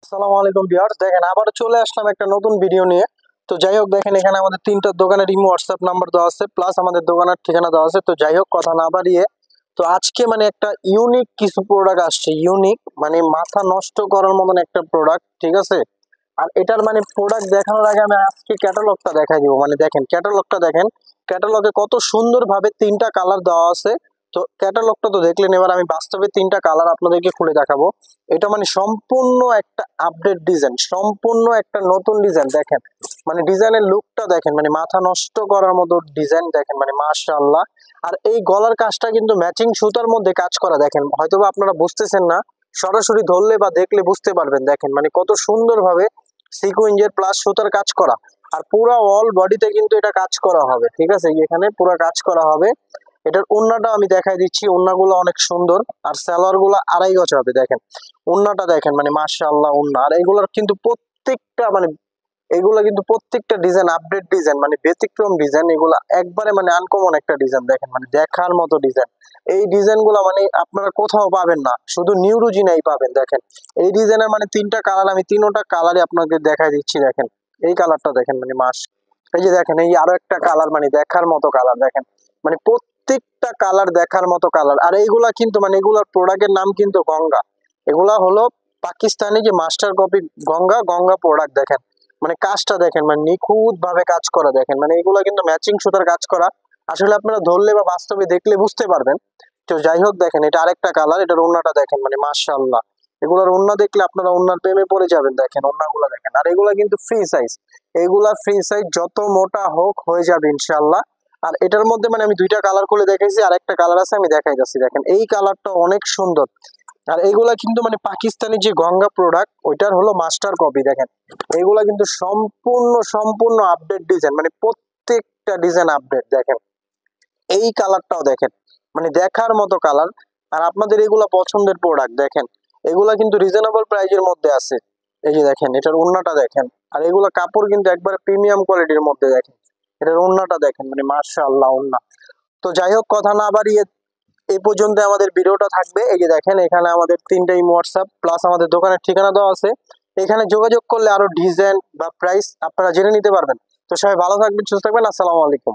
আসসালামু আলাইকুম ভিউয়ার্স, দেখেন আবার চলে আসলাম একটা নতুন ভিডিও নিয়ে। তো যাই হোক, দেখেন এখানে আমাদের তিনটা দোকানের ইমো হোয়াটসঅ্যাপ নাম্বার দেওয়া আছে, প্লাস আমাদের দোকানের ঠিকানা দেওয়া আছে। তো যাই হোক, কথা না বাড়িয়ে তো আজকে একটা ইউনিক কিছু প্রোডাক্ট আসছে। ইউনিক মানে মাথা নষ্ট করার মতন একটা প্রোডাক্ট, ঠিক আছে। আর এটার প্রোডাক্ট দেখানোর আগে আমি আজকে ক্যাটালগটা দেখাই দিব। দেখেন ক্যাটালগটা দেখেন, ক্যাটালগে কত সুন্দরভাবে তিনটা কালার দেওয়া আছে। তো ক্যাটালগটা তো দেখলেন, এবার আমি বাস্তবে তিনটা কালার আপনাদেরকে খুলে দেখাবো। এটা সম্পূর্ণ একটা আপডেট ডিজাইন, সম্পূর্ণ একটা নতুন ডিজাইন। দেখেন ডিজাইনের লুকটা দেখেন, মাথা নষ্ট করার মতো ডিজাইন। দেখেন মাশাআল্লাহ। আর এই গলার কাজটা কিন্তু ম্যাচিং সুতার মধ্যে কাজ করা। দেখেন হয়তোবা আপনারা বুঝতেছেন না, সরাসরি ধরলে বা দেখলে বুঝতে পারবেন। দেখেন কত সুন্দরভাবে সিকুয়েন্সের প্লাস সুতার কাজ করা। আর পুরো অল বডিতে কিন্তু এটা কাজ করা হবে, ঠিক আছে। এখানে পুরো কাজ করা হবে। এটার ওন্নাটা আমি দেখাই দিচ্ছি, ওন্নাগুলো অনেক সুন্দর। আর সালোয়ার গুলো 2.5 গজ হবে। দেখেন ওন্নাটা দেখেন, মাশাআল্লাহ ওন্না। আর এগুলোর কিন্তু প্রত্যেকটা এগুলো কিন্তু প্রত্যেকটা ডিজাইন আপডেট ডিজাইন, ব্যতিক্রম ডিজাইন। এগুলো একবারে আনকমন একটা ডিজাইন। দেখেন দেখার মতো ডিজাইন। এই ডিজাইন গুলো আপনারা কোথাও পাবেন না, শুধু নিউরোজিনাই পাবেন। দেখেন এই ডিজাইনের তিনটা কালার, আমি তিনটা কালারই আপনাকে দেখাই দিচ্ছি। দেখেন এই কালারটা দেখেন, এই যে দেখেন, এই আরো একটা কালার, দেখার মতো কালার। দেখেন প্রত্যেকটা কালার দেখার মতো কালার। আর এইগুলা কিন্তু এগুলার প্রোডাক্টের নাম কিন্তু গঙ্গা। এগুলা হলো পাকিস্তানি যে master copy Ganga Ganga product. দেখেন কাজটা দেখেন, নিখুঁত ভাবে কাজ করা। দেখেন এগুলা কিন্তু ম্যাচিং সুতার কাজ করা। আসলে আপনারা ধরলে বা বাস্তবে দেখলে বুঝতে পারবেন। তো যাই হোক, দেখেন এটা আরেকটা কালার। এটার ওন্নাটা দেখেন, মাশাআল্লাহ। এগুলার ওন্না দেখলে আপনারা ওন্নার প্রেমে পড়ে যাবেন। দেখেন ওন্নাগুলা দেখেন। আর এগুলা কিন্তু ফ্রি সাইজ, এগুলা ফ্রি সাইজ, যত মোটা হোক হয়ে যাবে ইনশাআল্লাহ। আর এটার মধ্যে আমি দুইটা কালার খুলে দেখাইছি, আর একটা কালার আছে আমি দেখাই যাচ্ছি। দেখেন এই কালারটা অনেক সুন্দর। আর এইগুলা কিন্তু পাকিস্তানি যে গঙ্গা প্রোডাক্ট, ওইটার হলো মাস্টার কপি। দেখেন এইগুলা কিন্তু সম্পূর্ণ সম্পূর্ণ আপডেট ডিজাইন, প্রত্যেকটা ডিজাইন আপডেট। দেখেন এই কালারটাও দেখেন, দেখার মতো কালার। আর আপনাদের এগুলা পছন্দের প্রোডাক্ট। দেখেন এগুলা কিন্তু রিজনেবল প্রাইজের মধ্যে আছে। এই যে দেখেন এটার ওন্নাটা দেখেন। আর এগুলা কাপড় কিন্তু একবারে প্রিমিয়াম কোয়ালিটির মধ্যে। দেখেন এটার ওন্নাটা দেখেন, মাশাআল্লাহ ওন্না। তো যাই হোক, কথা না বাড়িয়ে এই পর্যন্ত আমাদের ভিডিওটা থাকবে। এই যে দেখেন, এখানে আমাদের তিনটা ইমো হোয়াটসঅ্যাপ প্লাস আমাদের দোকানের ঠিকানা দেওয়া আছে। এখানে যোগাযোগ করলে আরো ডিজাইন বা প্রাইস আপনারা জেনে নিতে পারবেন। তো সবাই ভালো থাকবেন, সুস্থ থাকবেন। আসসালামু আলাইকুম।